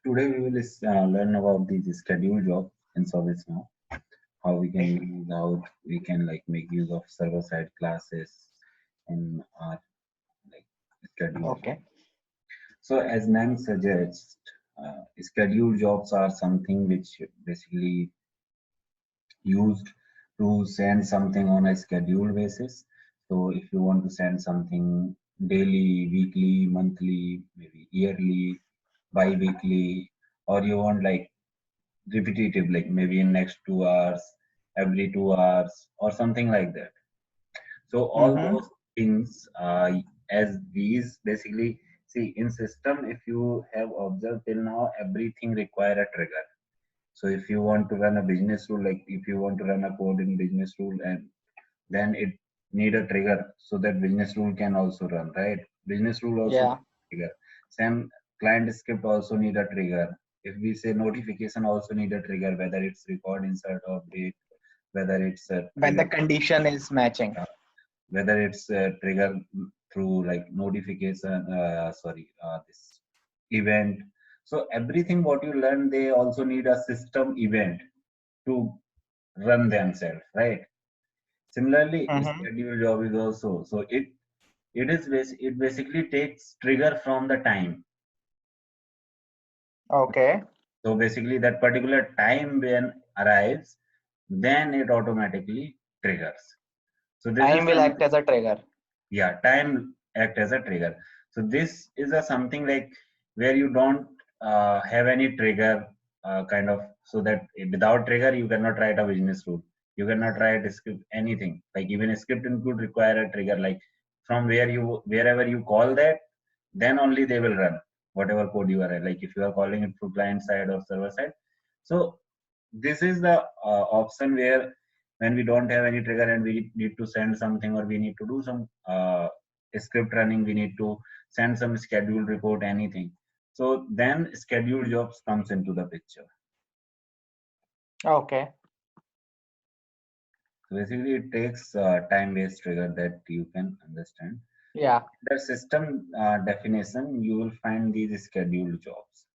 Today we will learn about the schedule job in ServiceNow, how we can use out, we can like make use of server-side classes in our like schedule job. Okay. So as name suggests, schedule jobs are something which basically used to send something on a scheduled basis. So if you want to send something daily, weekly, monthly, maybe yearly, bi-weekly, or you want like repetitive, like maybe in next 2 hours, every 2 hours, or something like that. So all Mm-hmm. those things, as these basically see in system, if you have observed till now, everything require a trigger. So if you want to run a business rule, like if you want to run a code in business rule, and then it need a trigger so that business rule can also run, right? Business rule also Yeah. need a trigger. Same client script also need a trigger. If we say notification also need a trigger, whether it's record, insert, or update, whether it's a When the trigger, condition is matching. whether it's a trigger through like notification, this event. So everything what you learn, they also need a system event to run themselves, right? Similarly, Mm-hmm. schedule job is also so it basically takes trigger from the time. Okay. So basically, that particular time when arrives, then it automatically triggers. So this is Time will act something, as a trigger. yeah, time act as a trigger. So this is a something like where you don't have any trigger kind of, so that without trigger you cannot write a business rule, you cannot write a script, anything, like even a script include require a trigger, like from wherever you call that, then only they will run whatever code you are, like if you are calling it through client side or server side. So this is the option where when we don't have any trigger and we need to send something, or we need to do some script running, we need to send some scheduled report, anything. So then scheduled jobs comes into the picture. Okay. So basically it takes time-based trigger that you can understand. Yeah. The system definition, you will find these scheduled jobs.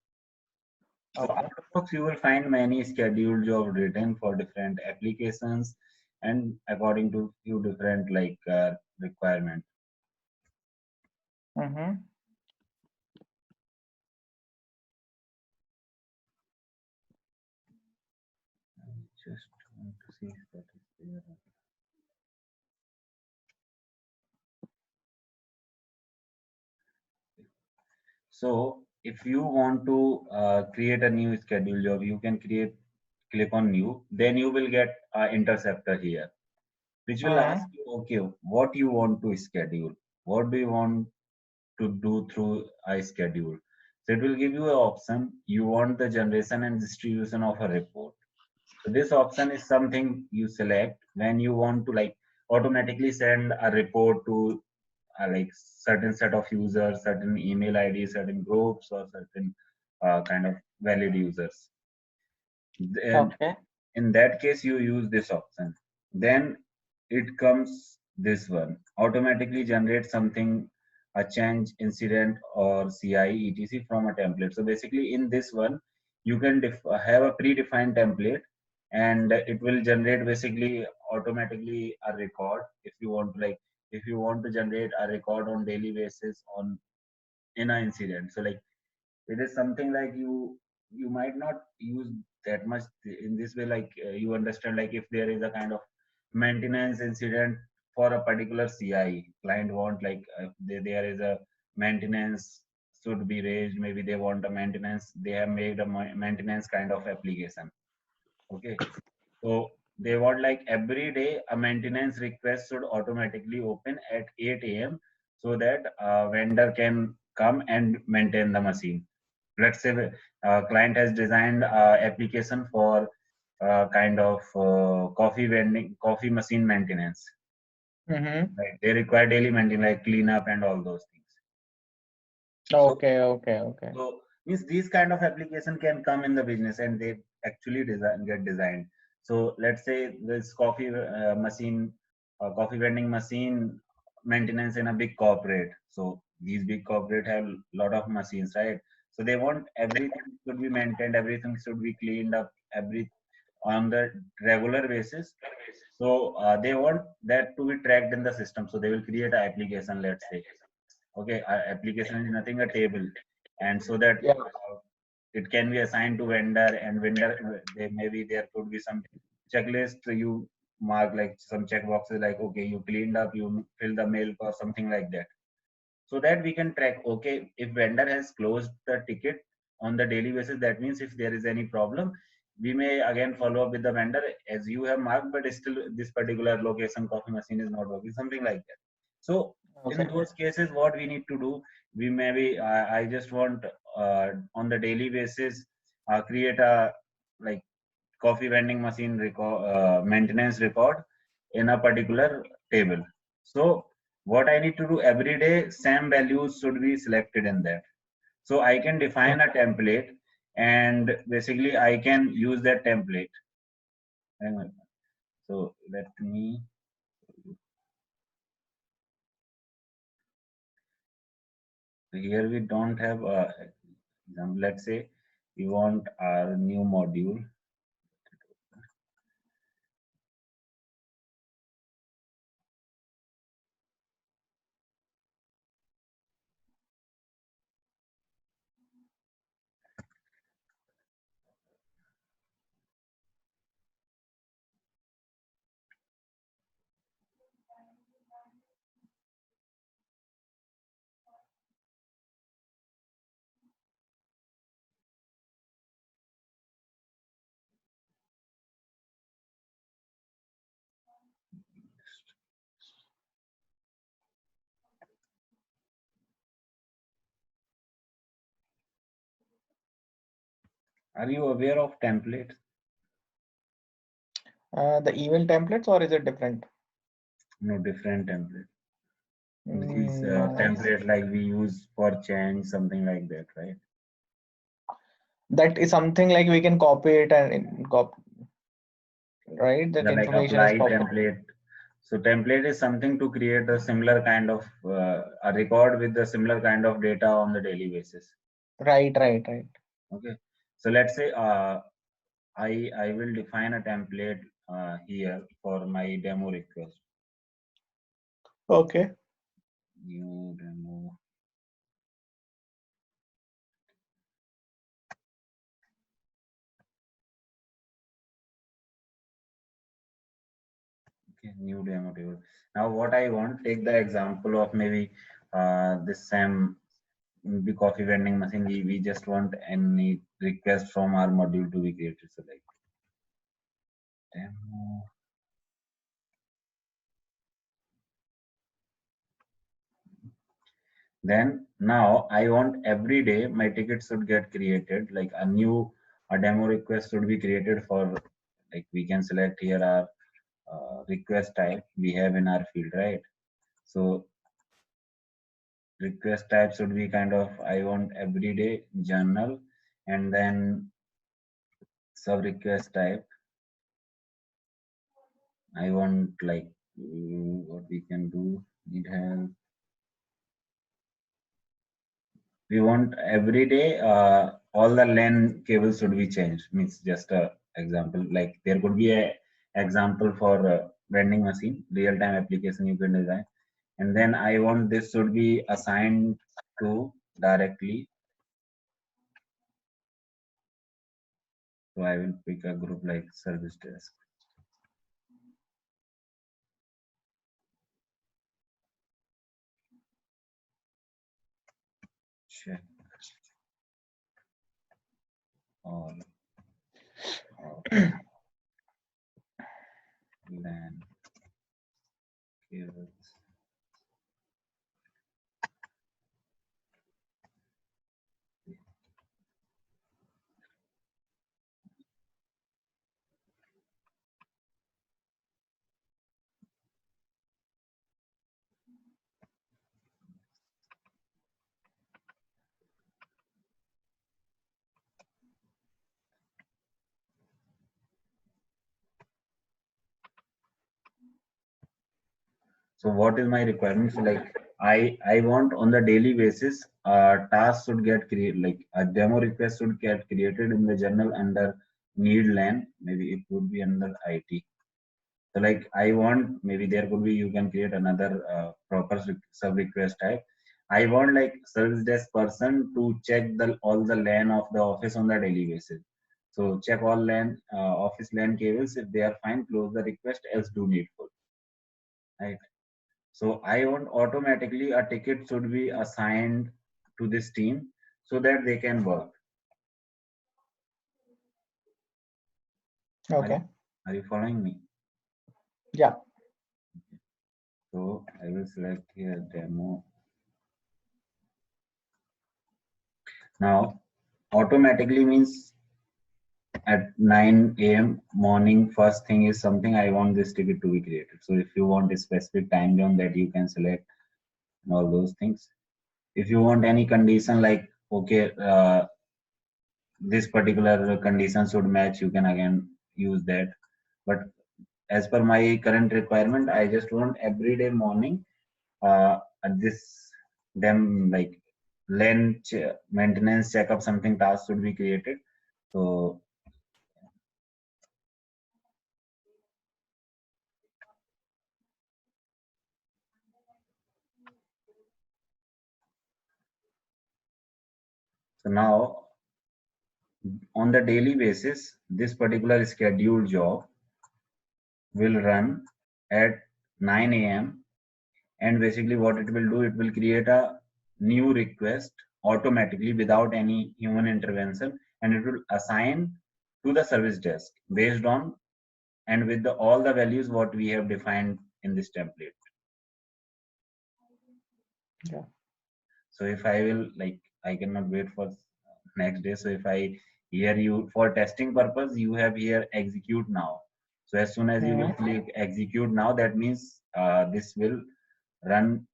So out Okay. of books, you will find many scheduled jobs written for different applications and according to few different like requirement. Mm-hmm. I just want to see if that is there. So if you want to create a new schedule job, you can click on new, then you will get interceptor here, which will ask Mm-hmm. you, okay, what you want to schedule, what do you want to do through a schedule. So it will give you an option. You want the generation and distribution of a report. So this option is something you select when you want to like automatically send a report to like certain set of users, certain email IDs, certain groups, or certain kind of valid users. Then Okay. in that case, you use this option. Then it comes this one automatically generate something, a change incident or CI etc from a template. So basically in this one you can have a predefined template, and it will generate basically automatically a record. If you want to like, if you want to generate a record on daily basis on in an incident, so like it is something like you might not use that much in this way, like you understand, like if there is a kind of maintenance incident for a particular CI, client want like there is a maintenance should be raised, maybe they want a maintenance, they have made a maintenance kind of application. Okay, so they want like every day a maintenance request should automatically open at 8 a.m. so that vendor can come and maintain the machine. Let's say client has designed application for kind of coffee machine maintenance, Mm-hmm. right? They require daily maintenance like cleanup and all those things. So Okay. Okay. Okay. so means these kind of application can come in the business and they actually get designed. So let's say this coffee vending machine maintenance in a big corporate. So these big corporate have lot of machines, right? So they want everything should be maintained, everything should be cleaned up, every on the regular basis. So they want that to be tracked in the system. So they will create an application, let's say. Okay, application is nothing, a table, and so that Yeah. it can be assigned to vendor, and vendor there maybe there could be some checklist you mark, like some check boxes, like okay, you cleaned up, you fill the milk or something like that, so that we can track. Okay, if vendor has closed the ticket on the daily basis, that means if there is any problem, we may again follow up with the vendor as you have marked, but still this particular location coffee machine is not working, something like that. So in Okay. those cases, what we need to do, we maybe I just want on the daily basis create a like coffee vending machine record, maintenance record in a particular table. So what I need to do every day, same values should be selected in that. So I can define a Okay. template, and basically I can use that template. Hang on. So let me, here we don't have a example. Let's say we want our new module. Are you aware of templates? The email templates, or is it different? No, different template. These No. template like we use for change, something like that, right? That is something like we can copy it and right? That Yeah, like information is apply copied. template. So template is something to create a similar kind of a record with the similar kind of data on the daily basis. Right, right, right. Okay. So let's say I will define a template here for my demo request. Okay. New demo. Okay, new demo table. Now what I want, take the example of maybe this same the coffee vending machine. We just want any request from our module to be created. So like demo. Then now I want every day my ticket should get created, like a demo request should be created for, like we can select here our request type we have in our field, right? So request type should be kind of, I want everyday journal, and then sub request type I want like what we can do, need help. We want every day all the LAN cables should be changed. Means just a example, like there could be a example for vending machine real time application you can design, and then I want this should be assigned to directly. So I will pick a group like service desk. Check all of LAN cables. So what is my requirement? So like I want on the daily basis, task should get created, like a demo request should get created in the journal under need LAN. Maybe it would be under IT. So like I want, maybe there could be, you can create another proper sub request type. I want like service desk person to check the all the LAN of the office on the daily basis. So check all LAN office LAN cables. If they are fine, close the request, else do needful. Right. So I want automatically a ticket should be assigned to this team so that they can work. Okay. Are you following me? Yeah. So I will select here demo. Now automatically means at 9 a.m. morning, first thing is something I want this ticket to be created. So if you want a specific time zone that you can select and all those things. If you want any condition like, okay, this particular condition should match, you can again use that. But as per my current requirement, I just want every day morning at this them like maintenance checkup something task should be created. So now on the daily basis, this particular scheduled job will run at 9 a.m. and basically what it will do, it will create a new request automatically without any human intervention, and it will assign to the service desk based on and with all the values what we have defined in this template. Yeah. So if I will like, I cannot wait for next day. So if I hear you for testing purpose, you have here execute now. So as soon as you will click execute now, that means this will run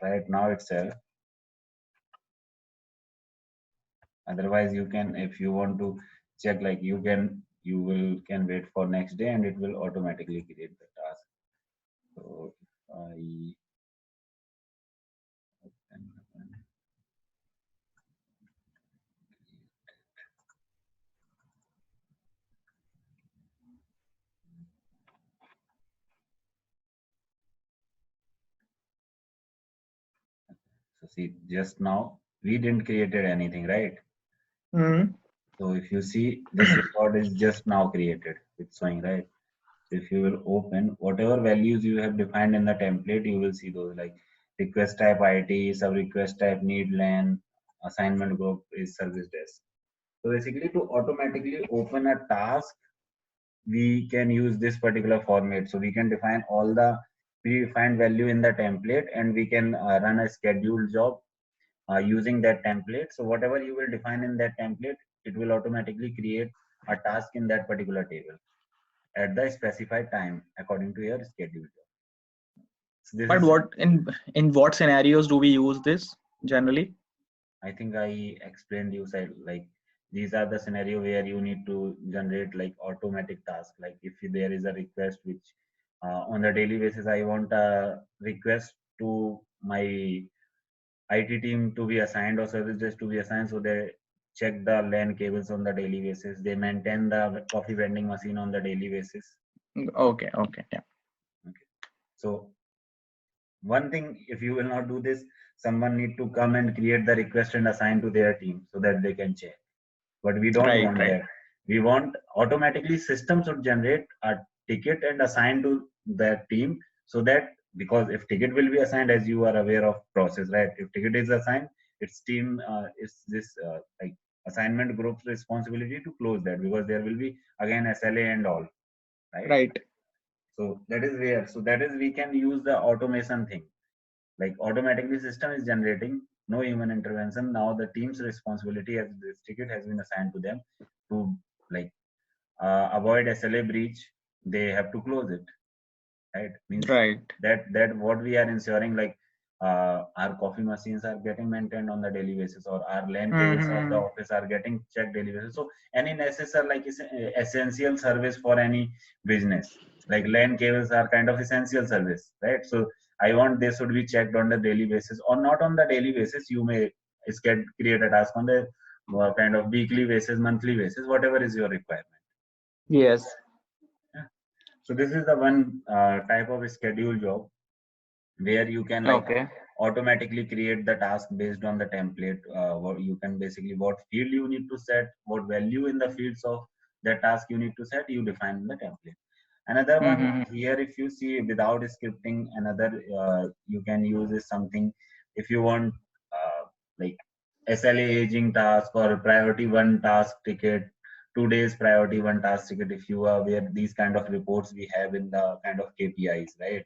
right now itself. Otherwise you can, if you want to check, like you can wait for next day and it will automatically create the task. So if I so see, just now we didn't created anything, right? Mm-hmm. So if you see, this record is just now created, it's showing, right? So if you will open whatever values you have defined in the template, you will see those like request type IT, sub request type need LAN, assignment group is service desk. So basically to automatically open a task, we can use this particular format. So we can define all the predefined value in the template and we can run a scheduled job using that template. So whatever you will define in that template, it will automatically create a task in that particular table at the specified time according to your schedule. So this But is, what in what scenarios do we use this generally? I think I explained you said like these are the scenario where you need to generate like automatic task. Like if there is a request which on the daily basis, I want a request to my IT team to be assigned or service desk to be assigned. So they check the LAN cables on the daily basis. They maintain the coffee vending machine on the daily basis. Okay. Okay. Yeah. Okay. So one thing, if you will not do this, someone need to come and create the request and assign to their team so that they can check. But we don't Right. want Right. that. We want automatically system should generate a ticket and assign to that team so that, because if ticket will be assigned, as you are aware of process, right? If ticket is assigned, its team is this like assignment group's responsibility to close that, because there will be again SLA and all, right? Right. So that is where, so that is we can use the automation thing, like automatically system is generating, no human intervention. Now the team's responsibility as this ticket has been assigned to them to like avoid SLA breach, they have to close it, right? Means Right. that what we are ensuring, like our coffee machines are getting maintained on the daily basis, or our LAN cables of the Mm-hmm. office are getting checked daily basis. So any necessary like essential service for any business, like LAN cables are kind of essential service, right? So I want this should be checked on the daily basis, or not on the daily basis. You may create a task on the kind of weekly basis, monthly basis, whatever is your requirement. Yes. Yeah. So this is the one type of schedule job where you can like Okay. automatically create the task based on the template. What you can basically, what field you need to set, what value in the fields of the task you need to set, you define in the template. Another one Mm-hmm. here, if you see without scripting, another you can use is something if you want like SLA aging task or priority one task ticket, 2 days priority one task ticket. If you are aware, these kind of reports we have in the kind of KPIs, right?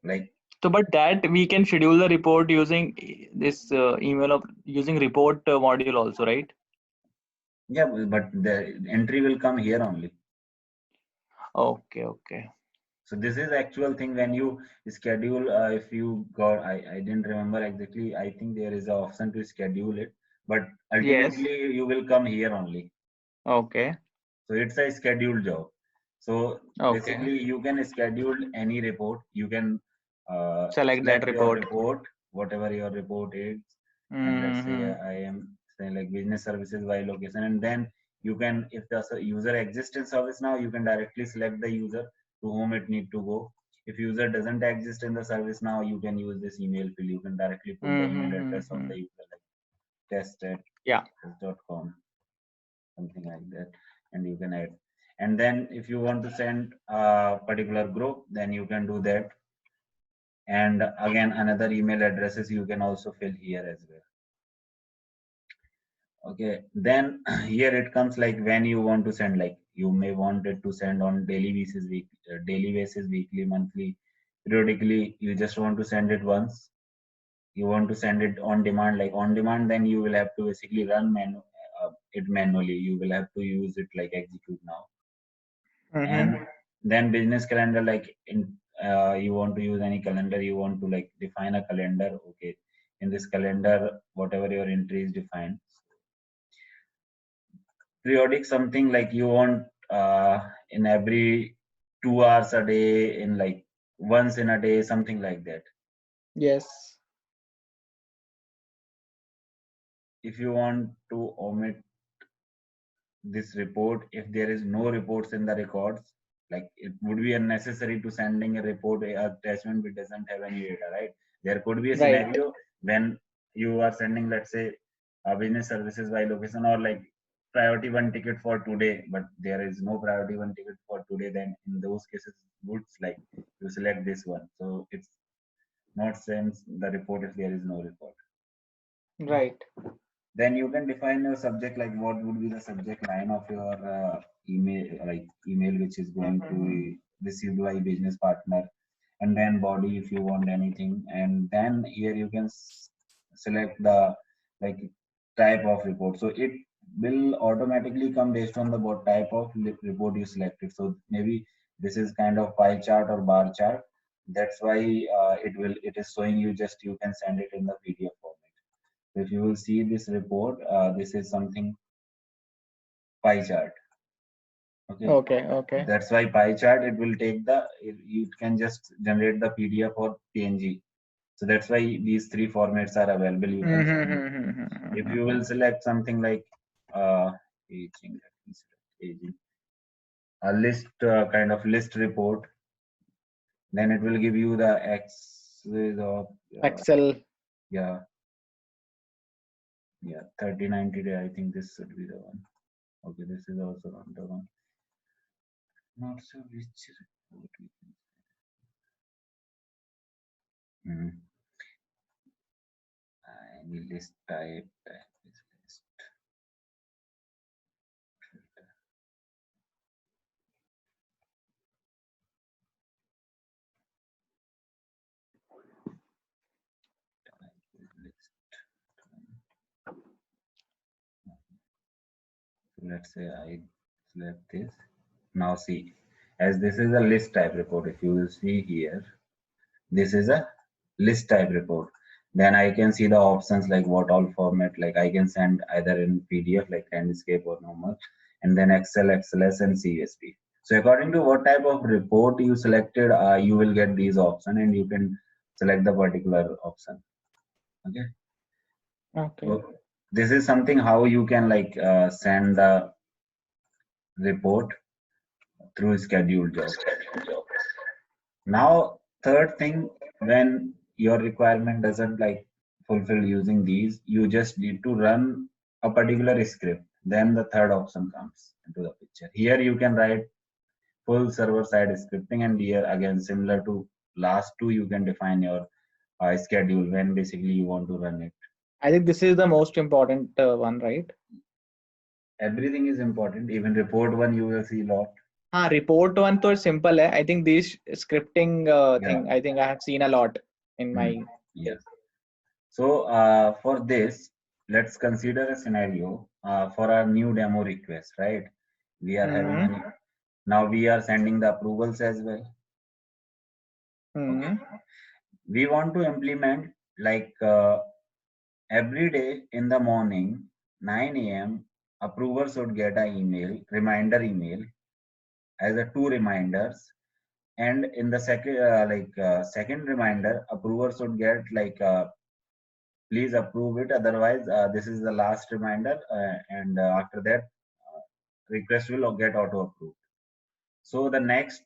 Like So, but that we can schedule the report using this email of using report module also, right? yeah, but the entry will come here only. Okay, okay. So this is actual thing when you schedule. If you got, I didn't remember exactly. I think there is an option to schedule it, but Yes. ultimately you will come here only. Okay. So it's a scheduled job. So Okay. basically, you can schedule any report. You can Select that select your report. report, whatever your report is, and let's say Mm-hmm. I am saying like business services by location, and then you can, if the user exists in service now, you can directly select the user to whom it need to go. If user doesn't exist in the service now, you can use this email field. You can directly put the email address of Mm-hmm. the user, like test@com, Yeah. something like that, and you can add. And then if you want to send a particular group, then you can do that. And again, another email addresses you can also fill here as well. Okay, then here it comes like when you want to send, like you may want it to send on daily basis, daily basis, weekly, monthly, periodically. You just want to send it once. You want to send it on demand, like on demand, then you will have to basically run it manually. You will have to use it like execute now. Mm-hmm. And then business calendar, like in you want to use any calendar, you want to like define a calendar. Okay, in this calendar, whatever your entry is defined. Periodic, something like you want in every 2 hours a day, in like once in a day, something like that. Yes. If you want to omit this report, if there is no reports in the records, like it would be unnecessary to sending a report attachment which doesn't have any data, right? There could be a Right. scenario when you are sending, let's say, a business services by location, or like priority one ticket for today, but there is no priority one ticket for today. Then in those cases, goods like you select this one, so it's not sends the report if there is no report. Right. Then you can define your subject, like what would be the subject line of your email, like email which is going to Mm-hmm. be received by business partner, and then body if you want anything. And then here you can select the like type of report. So it will automatically come based on the what type of report you selected. So maybe this is kind of pie chart or bar chart. That's why it is showing you, just you can send it in the PDF format. If you will see this report, this is something pie chart. Okay, Okay. Okay. that's why pie chart, it will take you can just generate the PDF or PNG. So that's why these three formats are available. You can send. If you Mm-hmm. will select something like aging, let me select aging, a list, kind of list report, then it will give you the axis of Excel. yeah, 30-90 day. I think this should be the one. Okay, this is also not the one. Not sure which report we can. Any list type is list. Type is list. So let's say I select this. Now see, as this is a list type report, if you will see here, this is a list type report. Then I can see the options like what all format, like I can send either in PDF like landscape or normal, and then Excel, XLS, and CSV. So according to what type of report you selected, you will get these options and you can select the particular option. Okay. Okay. So this is something how you can like send the report through scheduled job. Now, third thing, when your requirement doesn't like fulfill using these, you just need to run a particular script. Then the third option comes into the picture. Here you can write full server-side scripting, and here again similar to last two, you can define your schedule when basically you want to run it. I think this is the most important one, right? Everything is important. Even report one you will see a lot. Report one तो simple है. I think this scripting Yeah. thing, I think I have seen a lot in my. Yes. So for this, let's consider a scenario for our new demo request, right? We are having Mhm. now we are sending the approvals as well. Okay. We want to implement like every day in the morning, 9 a.m. approvers should get an email, reminder email, as a two reminders, and in the second reminder, approvers should get like please approve it, otherwise this is the last reminder, and after that request will get auto approved. So the next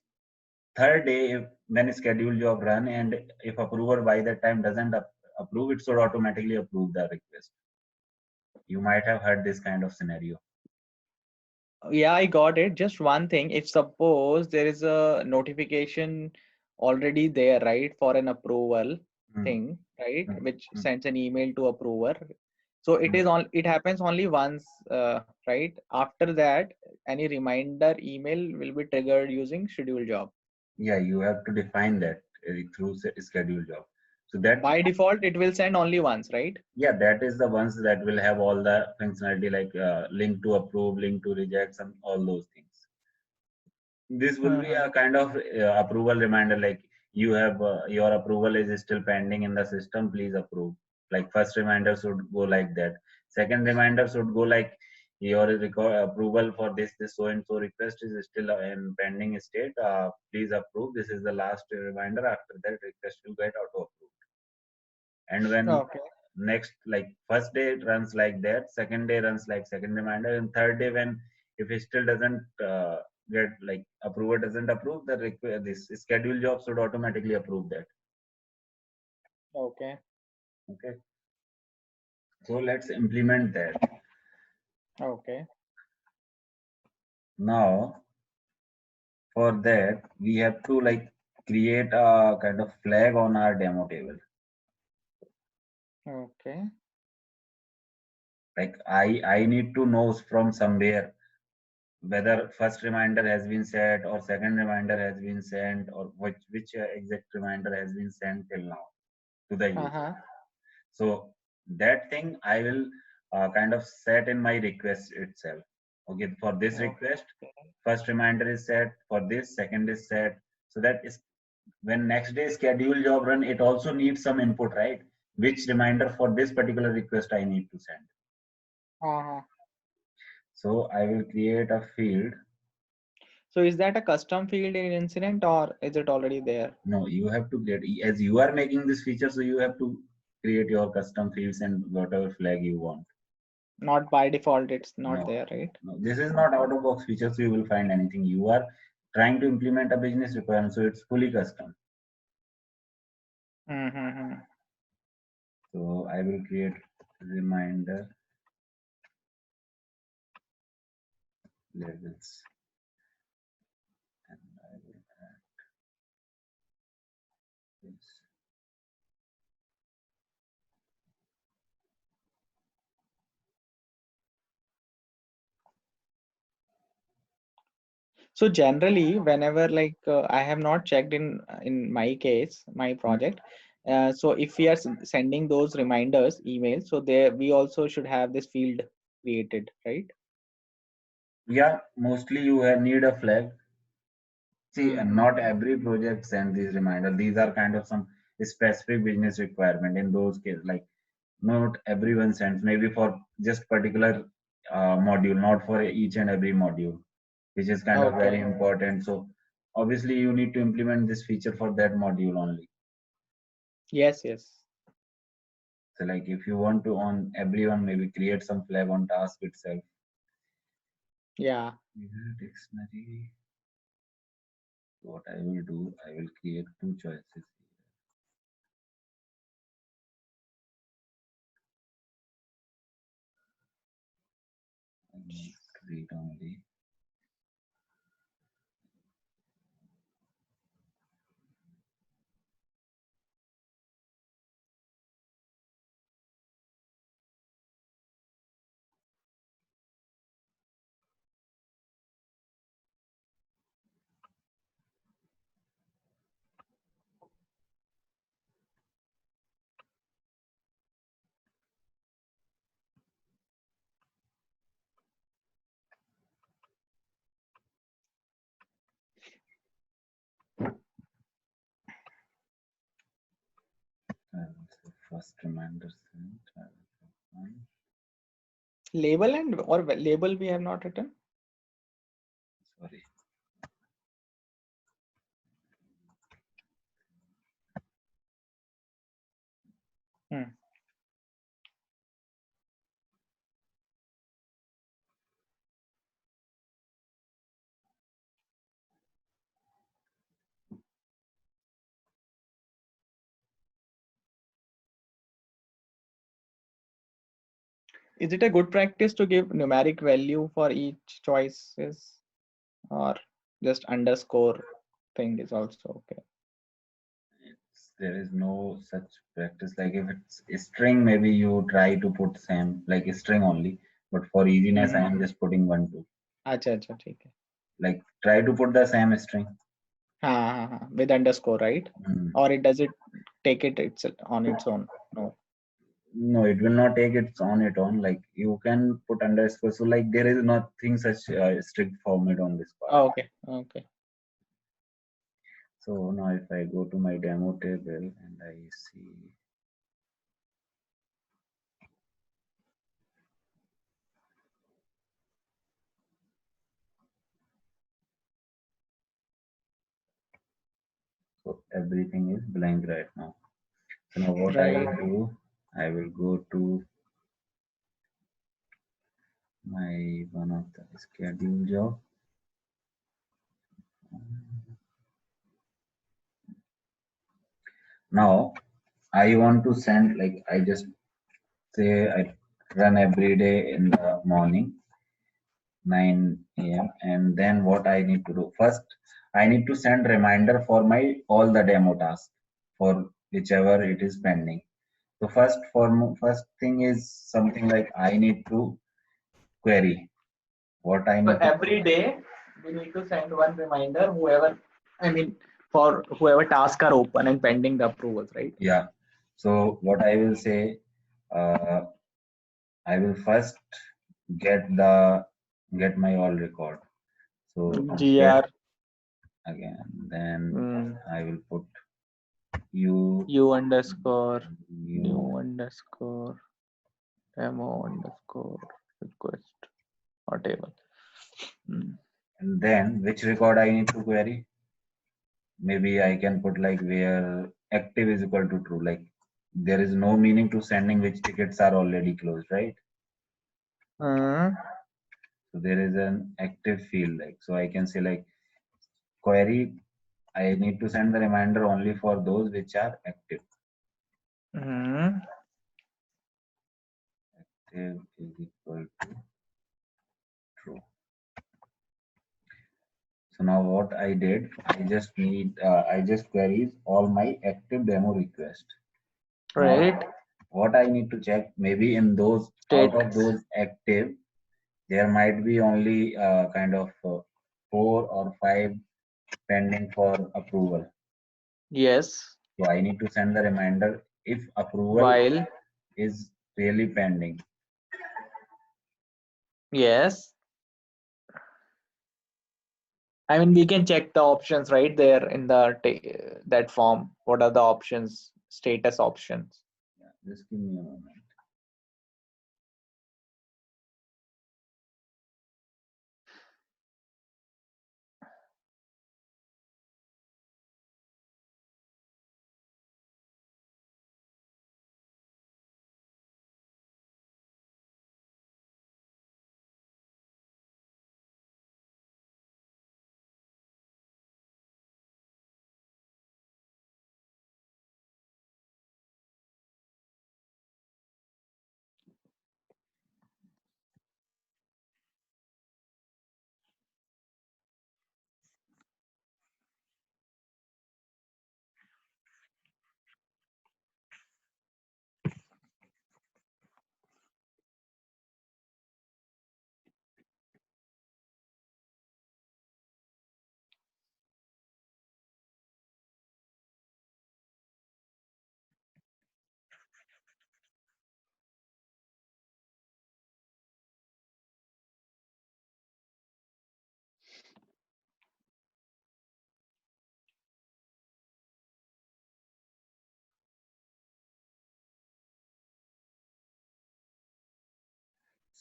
third day, if when scheduled job run and if approver by that time doesn't approve, it should automatically approve the request. You might have heard this kind of scenario. Yeah, I got it. Just one thing. If suppose there is a notification already there, right, for an approval Hmm. thing, right, Hmm. which Hmm. sends an email to approver. So it is on. It happens only once, right? After that, any reminder email will be triggered using schedule job. Yeah, you have to define that through schedule job. So that, By default, it will send only once, right? yeah, that is the ones that will have all the functionality like link to approve, link to reject, some all those things. This will be Uh-huh. a kind of approval reminder, like you have your approval is still pending in the system, please approve. Like first reminder should go like that, second reminder should go like your approval for this so and so request is still in pending state, please approve, this is the last reminder, after that request will get auto approved. And when Okay. next, like first day it runs like that, second day runs like second reminder, and third day when if it still doesn't get like approver doesn't approve the this schedule job should automatically approve that. Okay. Okay, so let's implement that. Okay. Now for that we have to like create a kind of flag on our demo table. Okay. Like I need to know from somewhere whether first reminder has been set or second reminder has been sent, or which exact reminder has been sent till now to the user. Uh-huh. So that thing I will kind of set in my request itself. Okay, for this request first reminder is set, for this second is set, so that is when next day schedule job run, it also needs some input, right? Which reminder for this particular request I need to send. Uh-huh. So I will create a field. So is that a custom field in incident or is it already there? No, you have to create, as you are making this feature, so you have to create your custom fields and whatever flag you want. Not by default, it's not No, there, right? no, this is not out of box feature, so you will find anything. You are trying to implement a business requirement, so it's fully custom. Mm-hmm. So I will create reminder labels, and I will add this. So generally, whenever like I have not checked in my case, my project. So if we are sending those reminders emails, so there we also should have this field created, right? Yeah, mostly you need a flag. See, and Mm-hmm. not every project send these reminder. These are kind of some specific business requirement. In those cases, like not everyone sends. Maybe for just particular module, not for each and every module. which is kind of very Okay. important. So obviously you need to implement this feature for that module only. Yes, yes. So like if you want to on everyone, maybe create some flag on task itself. Yeah. Dictionary. What I will do, I will create two choices. I will read only. I will say first reminder sent. I will say one. Label and or label we have not written. Sorry. Hmm. Is it a good practice to give numeric value for each choices, or just underscore thing is also okay? There is no such practice. Like if it's a string, maybe you try to put same like a string only. But for easiness, I am just putting 1 2. अच्छा अच्छा ठीक है. Like try to put the same string. हाँ, with underscore, right? Or it does it take it itself on its own? No. No, it will not take it on it on. Like you can put underscore. So like there is nothing such strict format on this part. Oh, okay. Okay. So now if I go to my demo table and I see. So everything is blank right now. So now what I Right. will do, I will go to my one of the schedule job. Now I want to send, like I just say I run every day in the morning 9 a.m. and then what I need to do first, I need to send reminder for my all the demo tasks for whichever it is pending. So first thing is something like I need to query what I So need to every day we need to send one reminder, for whoever tasks are open and pending the approvals, right? yeah. So what I will say, uh, I will first get my all record. So get GR again, then mm, I will put you U underscore new, new underscore demo underscore request or table. Mm. and then which record I need to query. Maybe I can put like where active is equal to true. Like there is no meaning to sending which tickets are already closed, right? Mm. So there is an active field, like so I can say like query. I need to send the reminder only for those which are active. Mm. Active is equal to true. So now what I did, I just queries all my active demo request. Now Right. what I need to check, maybe in those out of Status. those active, there might be only kind of 4 or 5 pending for approval. Yes. So I need to send the reminder if approval While is really pending. yes. We can check the options right there in the that form. What are the options? Status options. Yeah, just give me a moment.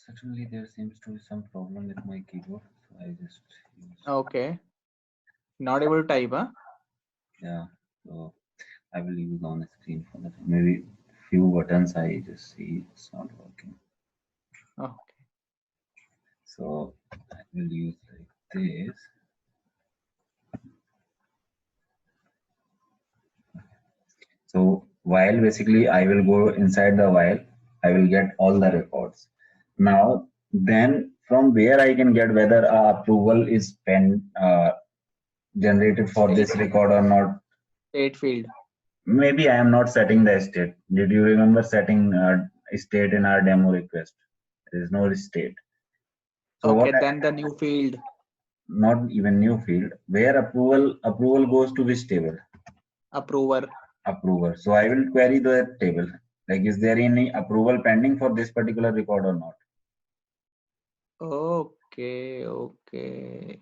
Certainly, there seems to be some problem with my keyboard, so I just use. Okay. Not able to type, huh? Yeah, so I will use on screen for that. Maybe few buttons I just see it's not working. Okay. So I will use like this. So while basically I will go inside the while, I will get all the records. Now then from where I can get whether approval is generated for State, this record or not. state field. Maybe I am not setting the state. Did you remember setting state in our demo request? There is no state. So Okay, what then the new field. not even new field where approval goes to which table? Approver. Approver. So I will query the table. Like, is there any approval pending for this particular record or not? Okay, okay.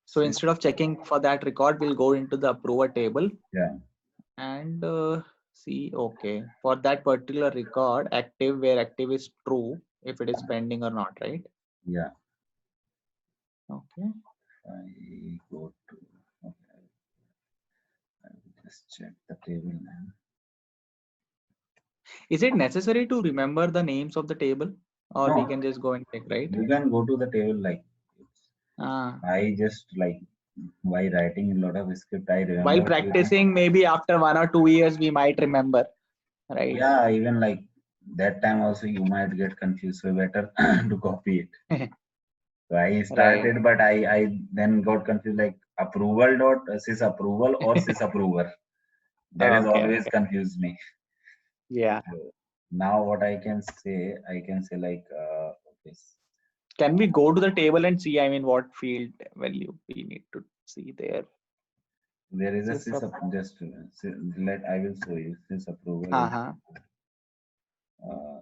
So instead of checking for that record, we'll go into the approver table. Yeah. And see, okay, for that particular record, active, where active is true, if it is pending or not, right? Yeah. Okay. I go to. Okay. I will just check the table now. Is it necessary to remember the names of the table, or we No, can just go and check, right? you can go to the table like. Ah. I just like while writing a lot of script, I While remember. practicing, maybe after 1 or 2 years, we might remember, right? Yeah, even like that time also you might get confused. So better to copy it. So I Right. started, but I then got confused like approval dot sys approval or sys approver. That has Okay, always okay. confused me. Yeah. So now what I can say like okay, Can we go to the table and see, I mean, what field value we need to see there? there is a Sys sys just let I will show you sys approval is uh-huh. uh,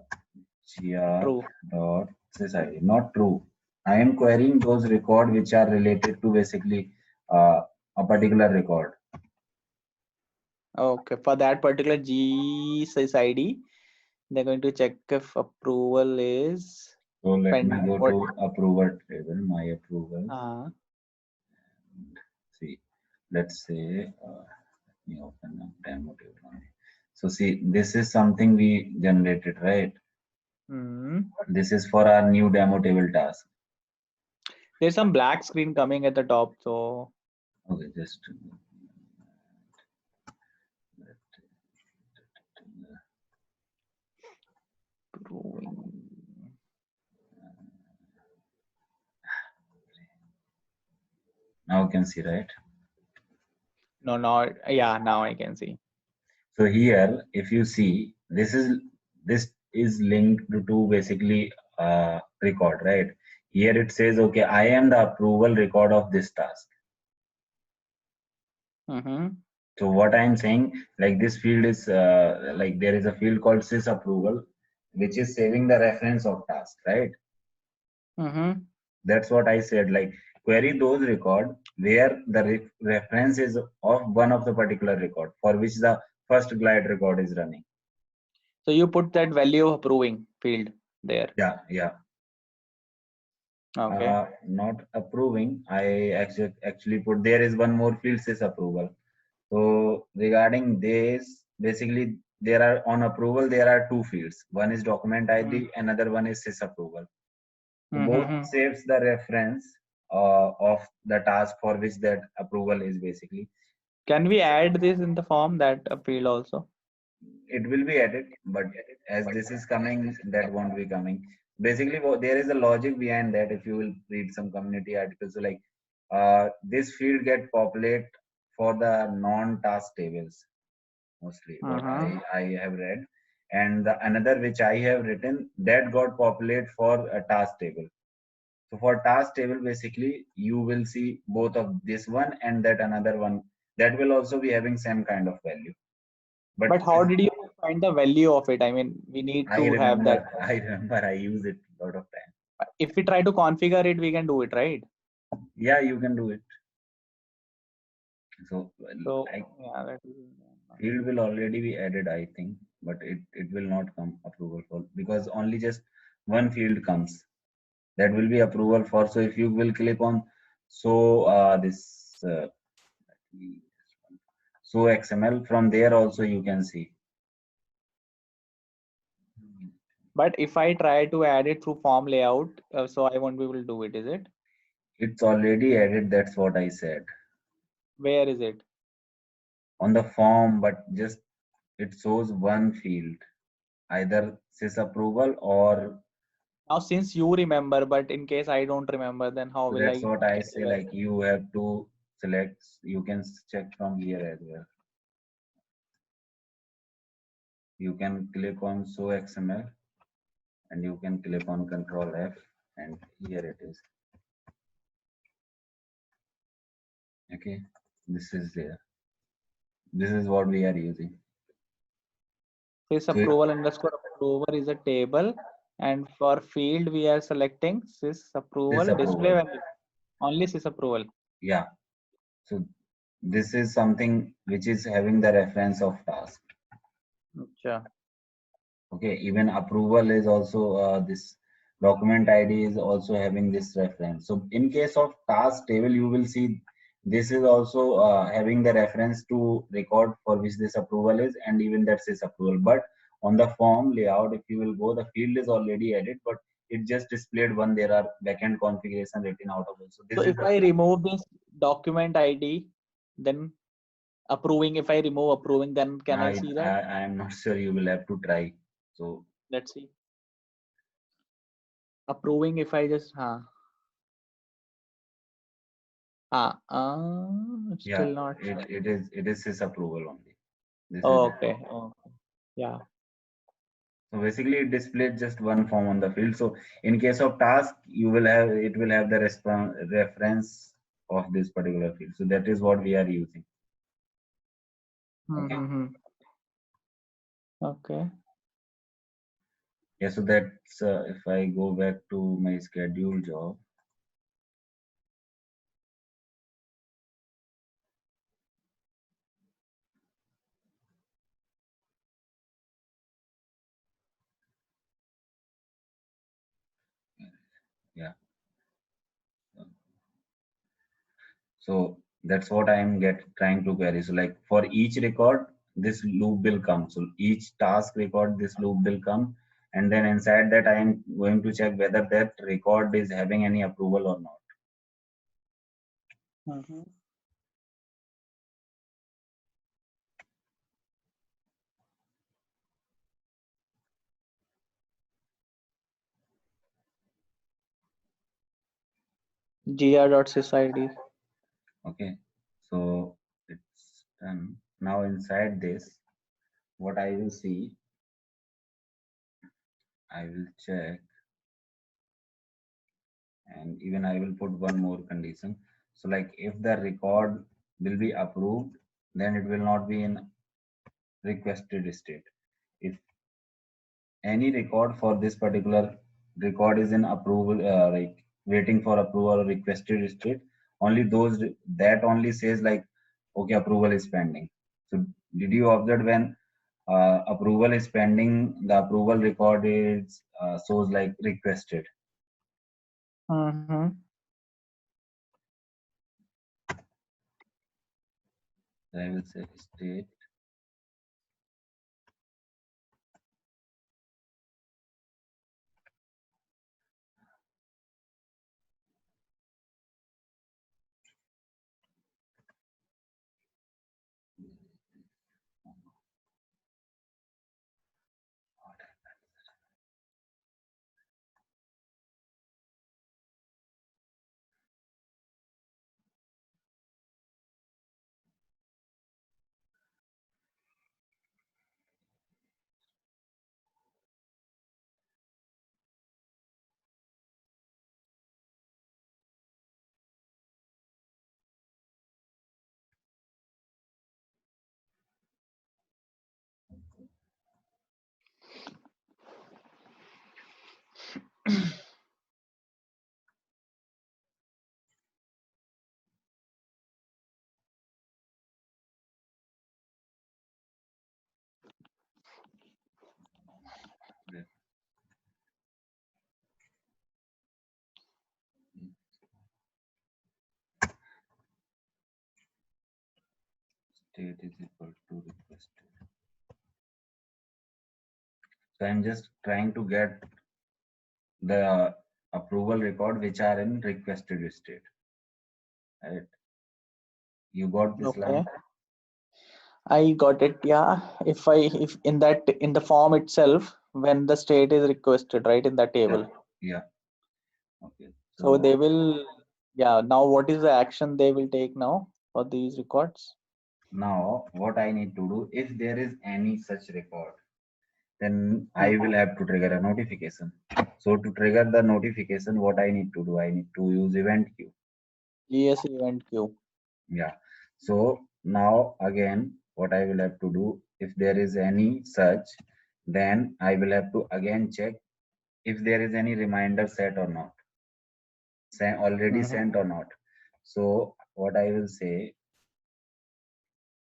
gr True. dot sys id. Not true. I am querying those record which are related to basically a particular record. Okay. For that particular GSys ID, they're going to check if approval is So let me pending. go What? to approval table, my approval. Uh, See, let's say, let me open a demo table only. So see, this is something we generated, right? hmm. This is for our new demo table task. There's some black screen coming at the top, so Okay, just now you can see, right? no, no, yeah, now I can see. So here, if you see, this is linked to basically record, right? Here it says, okay, I am the approval record of this task. Mm-hmm. So what I'm saying, like this field is like there is a field called sys approval, which is saving the reference of task, right? Mm-hmm. That's what I said. Like query those record where the reference is of one of the particular record for which the first glide record is running. So you put that value approving field there. Yeah. Okay. Not approving. I actually put there is one more field sys approval. So regarding this, basically there are on approval there are two fields. One is document ID, another one is sys approval. So both Mm-hmm. saves the reference of the task for which that approval is basically. Can we add this in the form, that field also? It will be added, but as this is coming, that won't be coming. Basically, there is a logic behind that. If you will read some community articles, so like this field get populate for the non-task tables mostly. What Uh-huh. I have read, and the another which I have written that got populate for a task table. So for task table, basically you will see both of this one and that another one that will also be having same kind of value. But But how did you find the value of it? I mean, we need I to have that. remember, I remember I use it a lot of time. If we try to configure it, we can do it, right? Yeah, you can do it. So So like yeah, that is, field will already be added, I think. but it will not come approval for, because only just one field comes that will be approval for. So if you will click on so this so XML, from there also you can see. But if I try to add it through form layout, so I won't be able to do it, is it? It's already added, that's what I said, Where is it? on the form, but just it shows one field, either sys approval or. Now, since you remember, but in case I don't remember, then how So will that's I what I get say, the like you have to select, you can check from here as well. You can click on show XML and you can click on Control F, and here it is. Okay, this is there. This is what we are using. sys So approval underscore approver is a table, and for field we are selecting sys this approval display approval, value. Only sys approval. yeah. So this is something which is having the reference of task. Acha. Okay, even approval is also this document ID is also having this reference. So in case of task table, you will see this is also having the reference to record for which this approval is, and even that's this approval. But on the form layout, if you will go, the field is already added, but it just displayed one. There are backend configuration written out of it. So So this is if the I remove this document ID, then approving, if I remove approving, then can I see that? I am not sure. You will have to try. So Let's see. Approving, if I just yeah, still not showing. it is his approval only. This is Oh, it. okay. Oh, yeah. So basically, it displays just one form on the field. So in case of task, you will have it will have the reference of this particular field. So that is what we are using. Okay. Mm-hmm. Okay. Yeah. So that's if I go back to my schedule job. Yeah. So that's what I am trying to query. So like for each record, this loop will come. So each task record, this loop will come, and then inside that, I am going to check whether that record is having any approval or not. Mm-hmm. gr.sysid. Okay. So it's done. Now inside this, what I will see, I will check, and even I will put one more condition. So like if the record will be approved, then it will not be in requested state. If any record for this particular record is in approval, like waiting for approval or requested state, only those that only says like, okay, approval is pending. So did you observe when approval is pending, the approval record is shows like requested. Mm-hmm. I will say state. state is equal to requested. So I'm just trying to get the approval record which are in requested state. Right? You got this Okay, line? I got it. Yeah, if in the form itself, when the state is requested, right, in the table. Yeah. Okay. So they So will, yeah. Now, what is the action they will take now for these records? now what I need to do, if there is any such record, then I will have to trigger a notification. So to trigger the notification, what I need to do, I need to use event queue. GS event queue. Yeah. So now again, what I will have to do, if there is any such, then I will have to again check if there is any reminder set or not, already sent or not. So what I will say,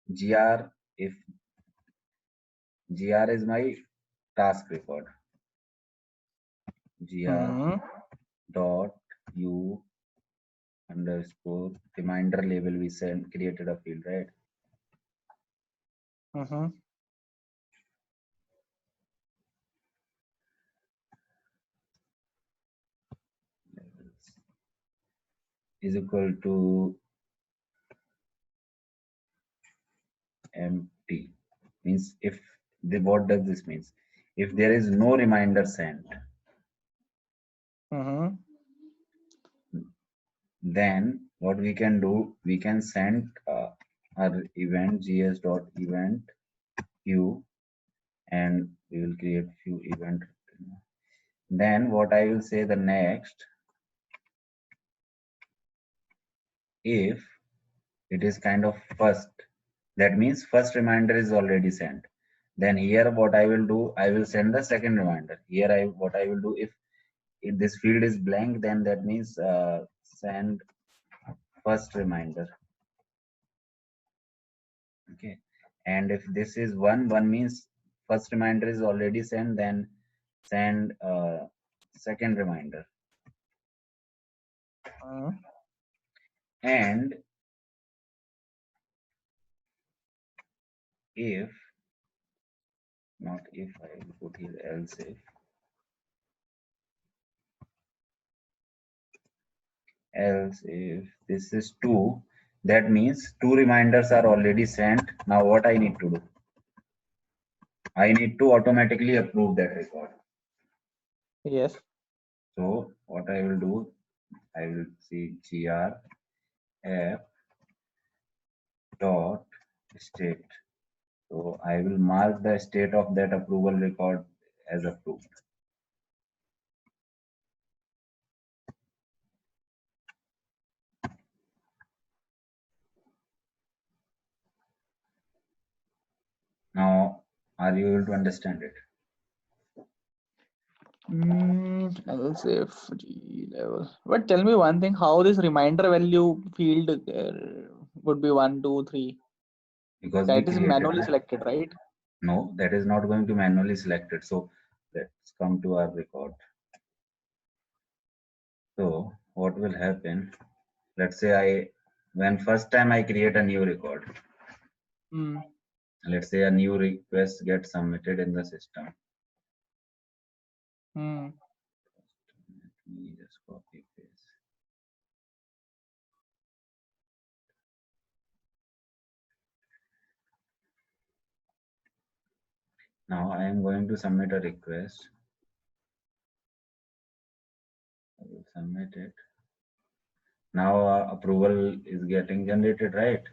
gr, if gr is my task record, gr dot u underscore reminder label, we send created a field, right? Is equal to empty. Means if the, what does this means? If there is no reminder sent, then what we can do, we can send our event gs dot event queue, and we will create few event. Then what I will say, the next, if it is kind of first, that means first reminder is already sent, then here what I will do, I will send the second reminder. Here what I will do, if this field is blank, then that means send first reminder. Okay. And if this is one means first reminder is already sent, then send second reminder. And if not, if I will put here else if this is 2, that means 2 reminders are already sent. Now what I need to do, I need to automatically approve that record. Yes. So what I will do, I will see gr app dot state. So I will mark the state of that approval record as approved. Now, are you able to understand it? Else if G level. But tell me one thing, how this reminder value field would be 1, 2, 3? Because we That is created, manually right? selected, right? No, that is not going to manually select it. So let's come to our record. So what will happen? Let's say when first time I create a new record, let's say a new request gets submitted in the system. Let me just copy paste. Now I am going to submit a request. I will submit it. Now approval is getting generated, right?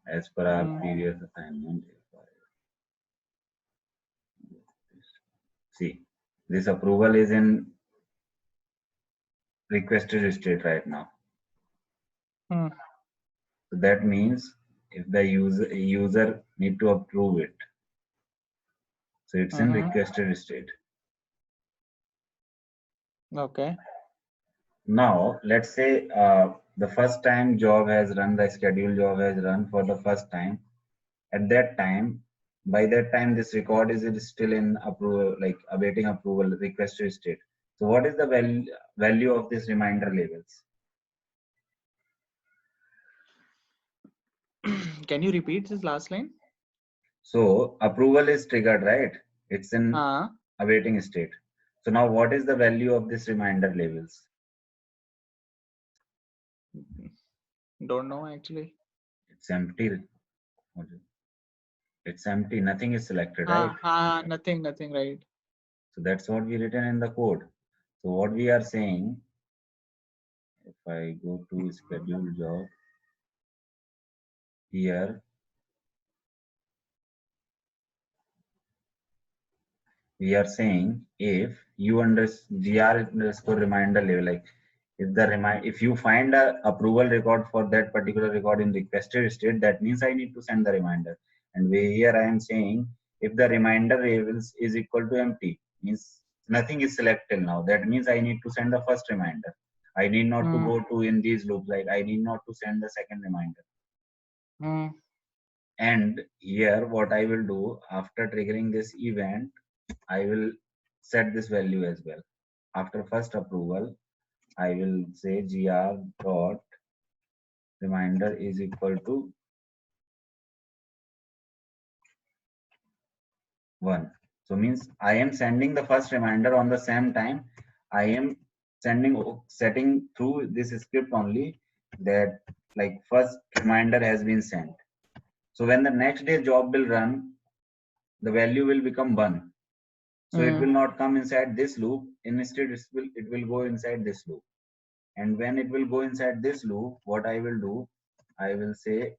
As per our previous assignment. See, this approval is in requested state right now. So that means if the user need to approve it, so it's in requested state. Okay. Now let's say the first time job has run, the scheduled job has run for the first time. At that time, by that time, this record is still in approval, like awaiting approval, requested state. So what is the value of this reminder labels? Can you repeat this last line? So approval is triggered, right? It's in Uh, awaiting state. So now what is the value of this reminder labels? don't know actually. It's empty. It's empty. Nothing is selected, right? Nothing, right. So that's what we written in the code. So what we are saying, if I go to schedule job here, we are saying if you gr underscore reminder label, like if you find a approval record for that particular record in requested state, that means I need to send the reminder. And here I am saying if the reminder labels is equal to empty, means nothing is selected now. That means I need to send the first reminder. I need not to go to in these loops, like I need not to send the second reminder. And here what I will do after triggering this event, I will set this value as well. After first approval, I will say gr dot reminder is equal to 1. So means I am sending the first reminder on the same time. I am setting through this script only that like first reminder has been sent. So when the next day job will run, the value will become 1. So it will not come inside this loop. Instead, it will go inside this loop. And when it will go inside this loop, what I will do, I will say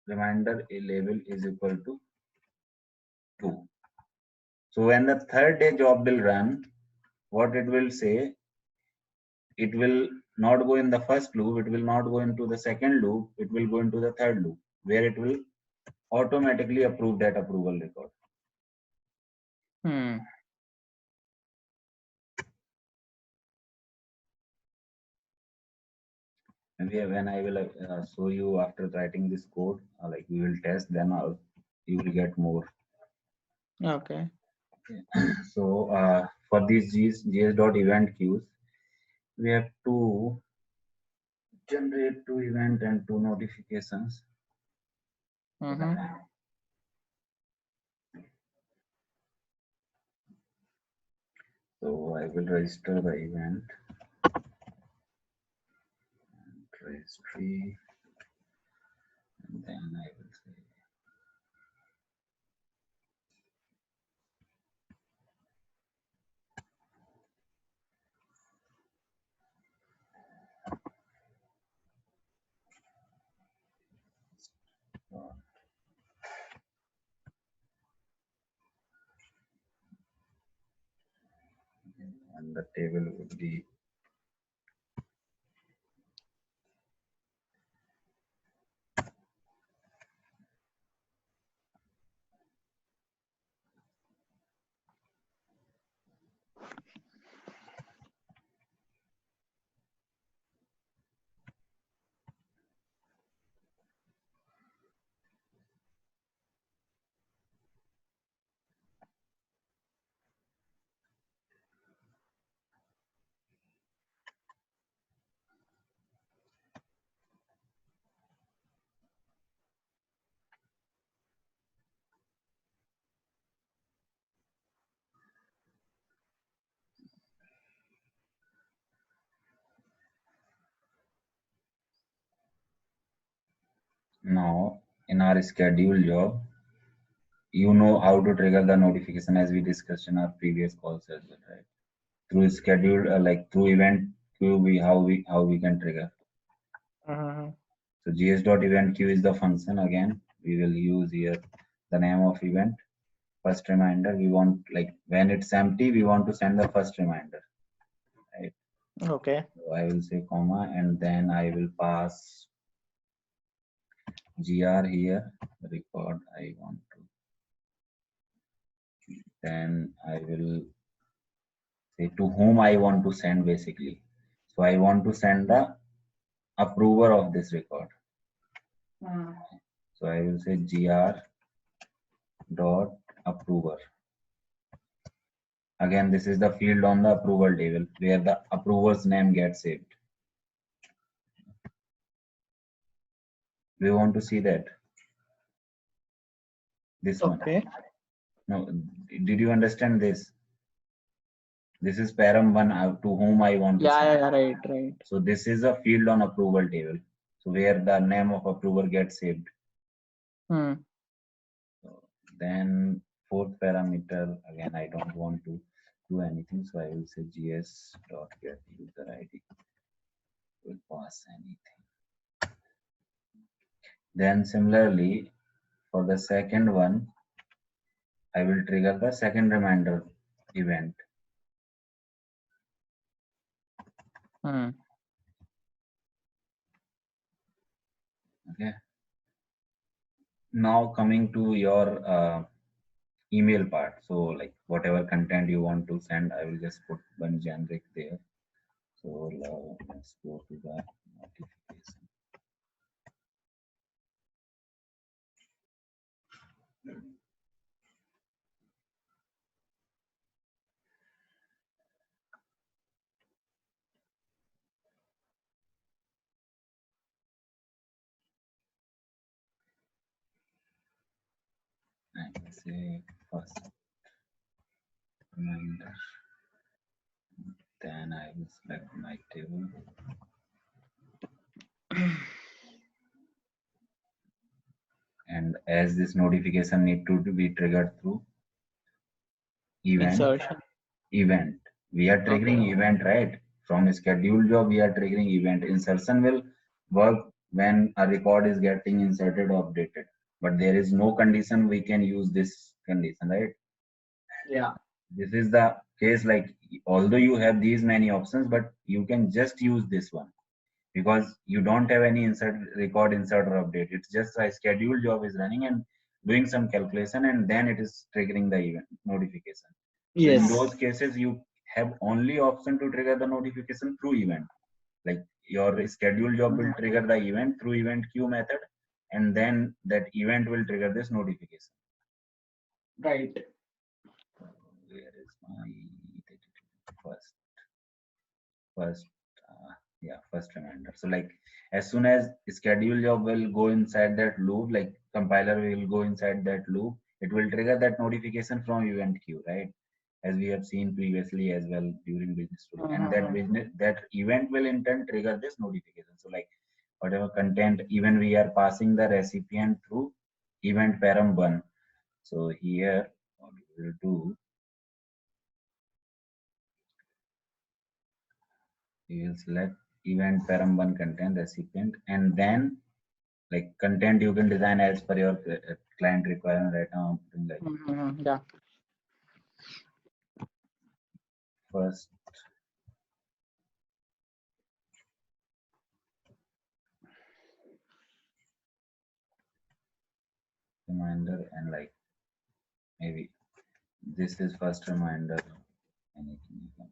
reminder label is equal to 2. So when the third day job will run, what it will say, it will not go in the first loop, it will not go into the second loop, it will go into the third loop, where it will automatically approve that approval record. And when I will show you after writing this code, like we will test, then you will get more. Okay. So for these gs.event queues, we have to generate 2 event and 2 notifications. So I will register the event. Registry, and then I will say and the table would be now in our schedule job. You know how to trigger the notification as we discussed in our previous calls as well, right? Through scheduled, like through event queue, how we can trigger. So gs.event queue is the function. Again, we will use here the name of event. First reminder, we want, like when it's empty, we want to send the first reminder, right? Okay. So I will say comma, and then I will pass gr here, record I want to. Then I will say to whom I want to send, basically. So I want to send the approver of this record. So I will say gr dot approver. Again, this is the field on the approval table where the approver's name gets saved. We want to see that. This one. Okay. Now, did you understand this? This is param 1 to whom I want to Yeah, send. yeah, right, right. So this is a field on approval table. So where the name of approver gets saved. Hmm. So then fourth parameter, again, I don't want to do anything. So I will say gs dot get user ID will pass anything. Then similarly, for the second one, I will trigger the second reminder event. Hmm. Okay. Now coming to your email part. So like whatever content you want to send, I will just put one generic there. So let's go to the notification. I will say first reminder. Then I will select my table. And as this notification need to be triggered through Insertion. event. We are triggering Okay. event, right? From a scheduled job, we are triggering event. Insertion will work when a record is getting inserted or updated. But there is no condition we can use this condition, right? Yeah. This is the case, like although you have these many options, but you can just use this one because you don't have any insert or update. It's just a scheduled job is running and doing some calculation, and then it is triggering the event notification. So in Yes. those cases, you have only option to trigger the notification through event. Like your scheduled job will Mhm. trigger the event through event queue method, and then that event will trigger this notification. Right. Where is my first? First yeah, first reminder. So like as soon as schedule job will go inside that loop, like compiler will go inside that loop, it will trigger that notification from event queue, right? As we have seen previously as well during business studio, and that Mhm. business that event will in turn trigger this notification. So like whatever content, even we are passing the recipient through event param 1. So here what we will do, we will select event param 1 content recipient, and then like content you can design as per your client requirement. Right now I'm putting like Mhm. Yeah. first reminder, and like maybe this is first reminder, anything you can.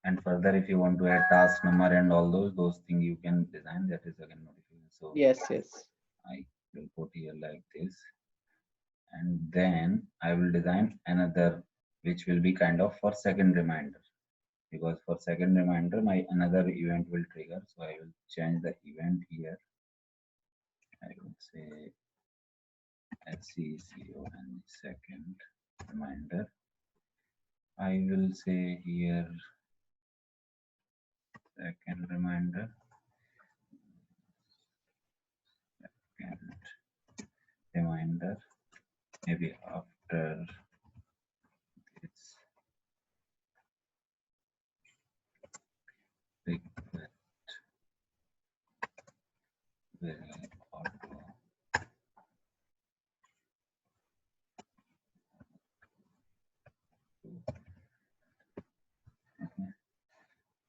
And further, if you want to add task number and all those things you can design, that is again notification. So Yes. Yes. I will put here like this, and then I will design another which will be kind of for second reminder, because for second reminder my another event will trigger. So I will change the event here. I will say SCCON second reminder. I will say here second reminder, second reminder, maybe after this request will auto. Okay.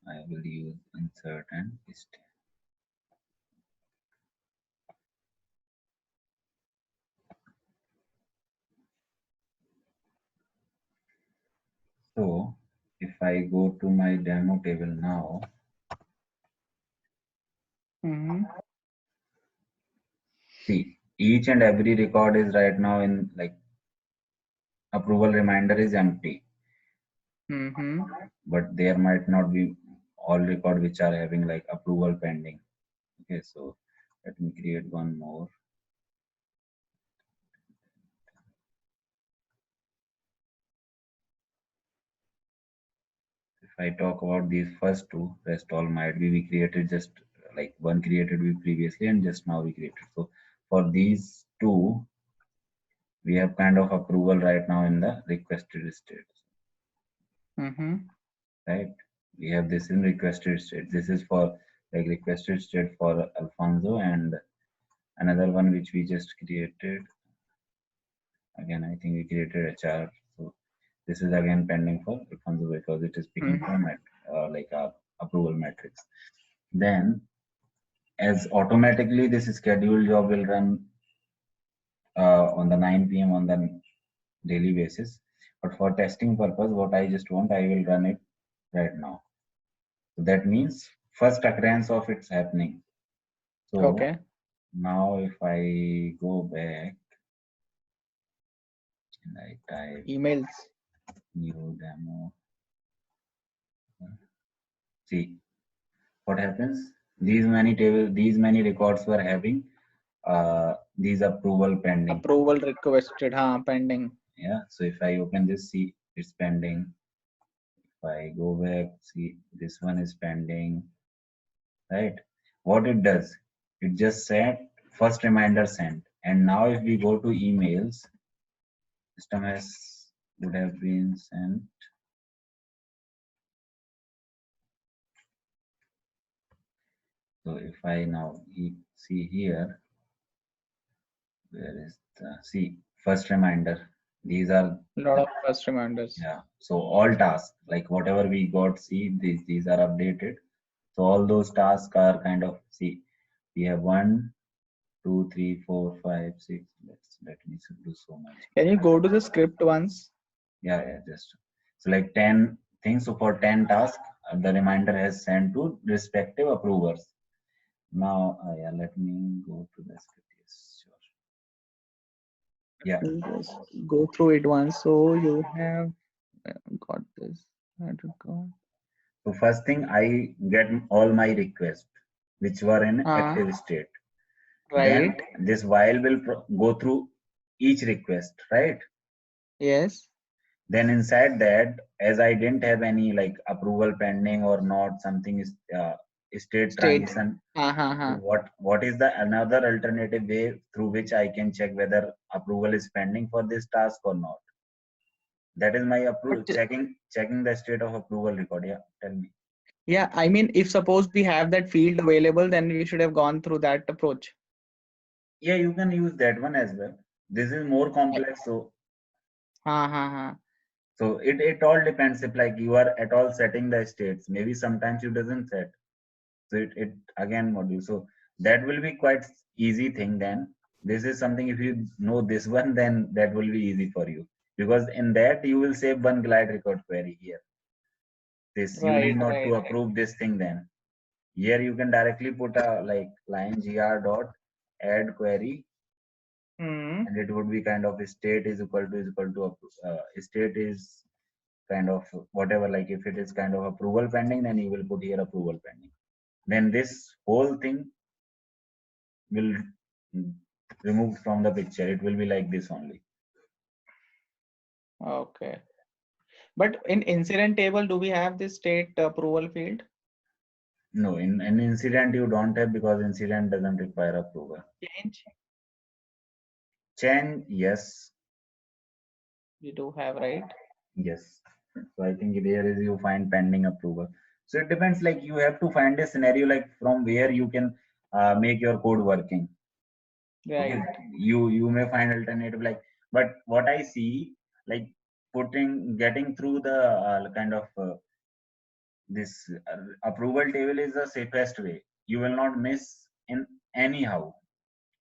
I will use insert and paste. I go to my demo table now, see, each and every record is right now in like approval reminder is empty, but there might not be all record which are having like approval pending. Okay, so let me create one more. If I talk about these first two, rest all might be we created just like one created we previously and just now we created. So for these two, we have kind of approval right now in the requested state. Right? We have this in requested state. This is for like requested state for Alfonso, and another one which we just created. Again, I think we created HR. So this is again pending for Alfonso because it is picking from it, like our approval matrix. Then as automatically this scheduled job will run on the 9 p.m. on the daily basis. But for testing purpose, what I just want, I will run it right now. So that means first occurrence of it's happening. So Okay. now if I go back and I type Emails. new demo, see what happens. These many tables, these many records were having these approval pending. Approval requested, pending. Yeah. So if I open this, see it's pending. If I go back, see this one is pending. Right? What it does, it just said first reminder sent. And now if we go to emails, system has would have been sent. So if I now see here, where is the see first reminder? These are A lot of first reminders. yeah. So all tasks like whatever we got, see these are updated. So all those tasks are kind of see we have 1, 2, 3, 4, 5, 6. Let me do so much. Can you go to the script once? Yeah, just so like 10 things. So for 10 tasks, the reminder has sent to respective approvers. Now, yeah, let me go to the script. Yes, sure. Yeah. Just go through it once. So you have got this. So first thing, I get all my requests which were in active state. Right. Then this while will go through each request, right? Yes. Then inside that, as I didn't have any like approval pending or not, something is state transition. What is the another alternative way through which I can check whether approval is pending for this task or not? That is my approval checking the state of approval record. Yeah, tell me. Yeah, I mean, if suppose we have that field available, then we should have gone through that approach. Yeah, you can use that one as well. This is more complex, so so it all depends if like you are at all setting the states. Maybe sometimes you doesn't set. So it again module. So that will be quite easy thing then. This is something if you know this one, then that will be easy for you. Because in that you will save one glide record query here. This you need not to approve this thing then. Here you can directly put a like line gr dot add query, and it would be kind of state is equal to state is kind of whatever, like if it is kind of approval pending, then you will put here approval pending. Then this whole thing will remove from the picture. It will be like this only. Okay. But in incident table, do we have this state approval field? No, in an incident you don't have because incident doesn't require approval. Change, yes. We do have, right? Yes. So I think there is you find pending approval. So it depends, like you have to find a scenario like from where you can make your code working. Right. Okay. You may find alternative like, but what I see like getting through the kind of this approval table is the safest way. You will not miss in anyhow.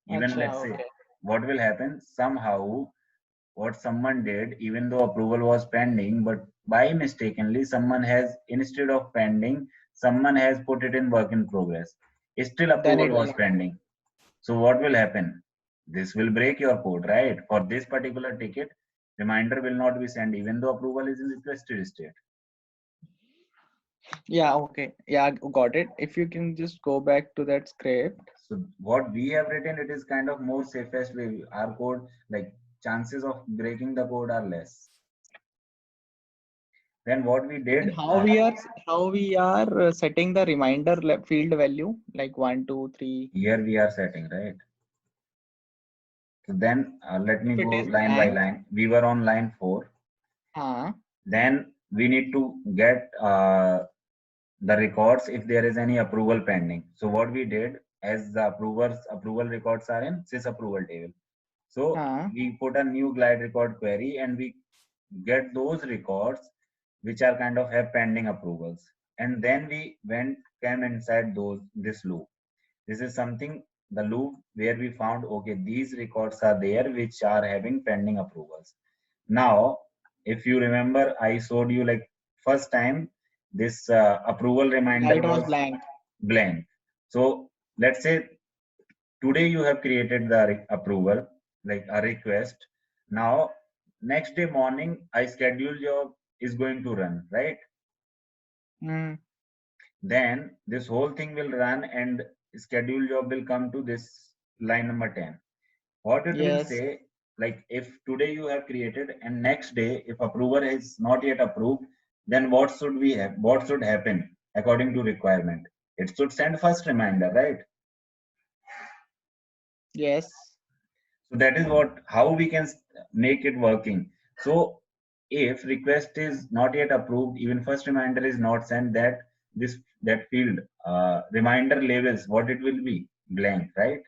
Even let's say what will happen somehow what someone did, even though approval was pending, but by mistakenly someone has, instead of pending, someone has put it in work in progress. Still Then approval it will was happen. pending. So what will happen? This will break your code, right? For this particular ticket, reminder will not be sent even though approval is in requested state. Yeah, okay. Yeah, got it. If you can just go back to that script. So what we have written, it is kind of more safest way. Our code, like chances of breaking the code are less. Then what we And did, how we are setting the reminder field value like 1, 2, 3. here we are setting, right? So then let me If go it is line by blank, line. We were on line 4. uh, Then we need to get the records if there is any approval pending. So what we did, as the approvers approval records are in sys approval table. So uh, we put a new glide record query and we get those records which are kind of have pending approvals. And then we came inside this loop. This is something, the loop where we found, okay, these records are there which are having pending approvals. Now, if you remember, I showed you like first time this approval yeah, reminder it was was blank. blank. So let's say today you have created the approval, like a request. Now, next day morning, I schedule job is going to run, right? Mm, Then this whole thing will run and schedule job will come to this line number 10. What it will yes. say, like if today you have created and next day if approver is not yet approved, then what should we have, what should happen according to requirement? It should send first reminder, right? Yes. So that is what, how we can make it working. So if request is not yet approved, even first reminder is not sent, that field reminder labels, what it will be, blank, right?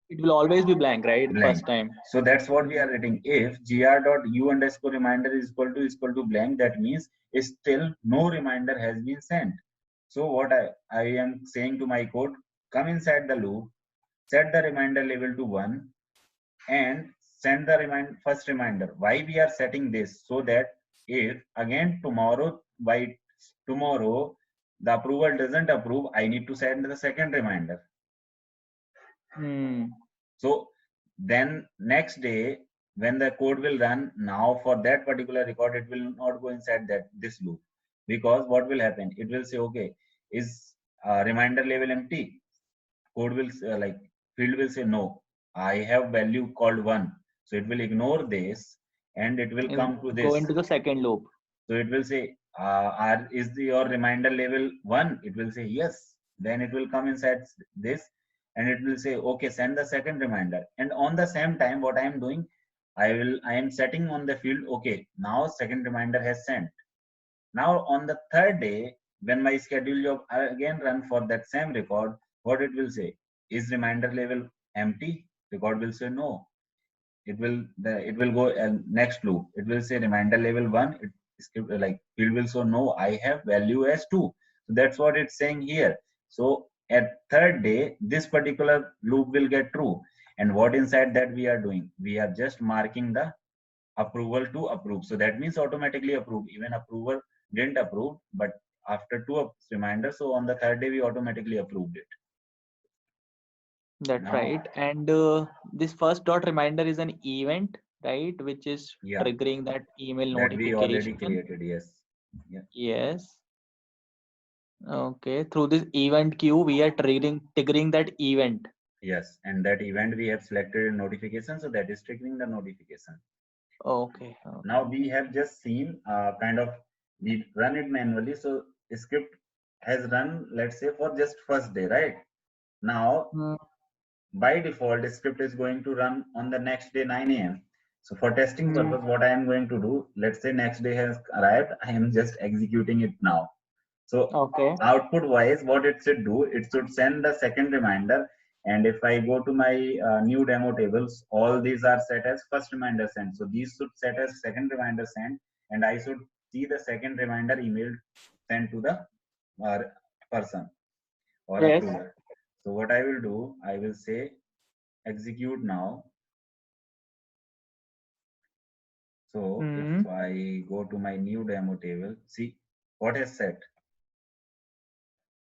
It will always be blank, right? Blank. First time. So that's what we Mm, are writing. If gr.u underscore reminder is equal to blank, that means still no reminder has been sent. So what I am saying to my code, come inside the loop, set the reminder label to 1, and send the first reminder. Why we are setting this? So that if again tomorrow, by tomorrow, the approval doesn't approve, I need to send the second reminder. mm, So then next day when the code will run, now for that particular record it will not go inside that this loop, because what will happen, it will say, okay, is reminder label empty? Code will like field will say no, I have value called 1. So it will ignore this and it will and come to go this. into the second loop. So it will say, your reminder level 1? It will say yes. Then it will come inside this and it will say, okay, send the second reminder. And on the same time, what I am doing, I am setting on the field, okay, now second reminder has sent. Now on the third day, when my schedule job again run for that same record, what it will say, is reminder level empty? Record will say no. It will go next loop. It will say reminder level 1. Like field will say no, I have value as 2. So that's what it's saying here. So at third day, this particular loop will get true. And what inside that we are doing, we are just marking the approval to approve. So that means automatically approve. Even approver didn't approve, but after two reminders, so on the third day we automatically approved it. That's Now, right. And this first dot reminder is an event, right? Which is yeah, triggering that email that we already notification. created. Yes. Yeah. Yes. Okay. Through this event queue, we are triggering that event. Yes. And that event we have selected in notification. So that is triggering the notification. Okay. Now Okay. we have just seen kind of, we run it manually. So script has run, let's say for just first day, right? Now Hmm. by default, the script is going to run on the next day 9 a.m. So for testing Hmm. purpose, what I am going to do, let's say next day has arrived, I am just executing it now. So Okay. output wise, what it should do, it should send the second reminder. And if I go to my new demo tables, all these are set as first reminder sent. So these should set as second reminder sent, and I should see the second reminder email sent to the uh, person or Yes. approver. So what I will do, I will say execute now. So Hmm. if I go to my new demo table, see what is set.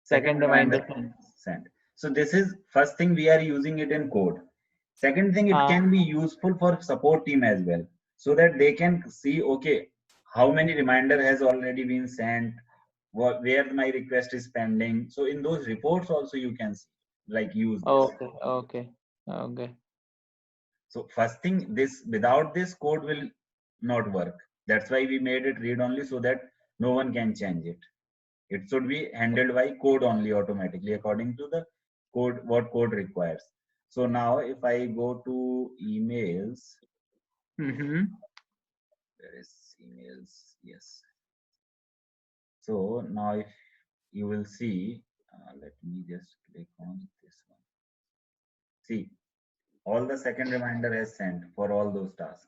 Second Second reminder. reminder sent. So this is first thing we are using it in code. Second thing, it Ah, can be useful for support team as well, so that they can see, okay, how many reminder has already been sent, where my request is pending. So in those reports also you can see, like use this. okay, okay, okay. So first thing, this without this code will not work. That's why we made it read only, so that no one can change it. It should be handled by code only automatically according to the code, what code requires. So now if I go to emails, Mm-hmm. where is emails? Yes. So now if you will see, let me just click on this one. See, all the second reminder has sent for all those tasks.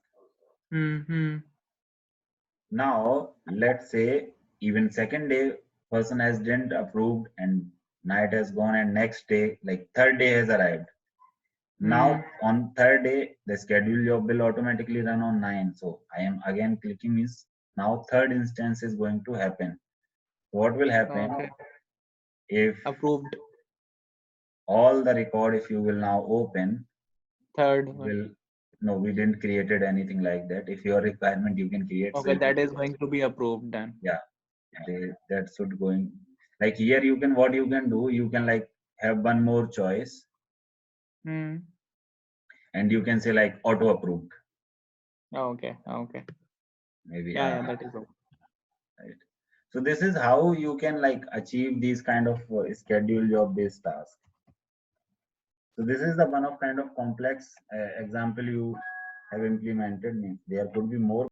Mm-hmm. Now let's say even second day person has didn't approved and night has gone, and next day, like third day has arrived. Mm. Now on third day, the schedule job will automatically run on 9. So I am again clicking is now third instance is going to happen. What will happen Okay. if Approved. all the record, if you will now open, Third one. will no, we didn't created anything like that. If your requirement you can create, so Okay, it will, that is going to be approved then. yeah, that should going, like here you can, what you can do, you can like have one more choice, Hmm. and you can say like auto approved, Okay, okay. maybe Yeah, yeah, that is okay. right. So this is how you can like achieve these kind of schedule job based tasks. So this is the one of kind of complex example you have implemented. Means there could be more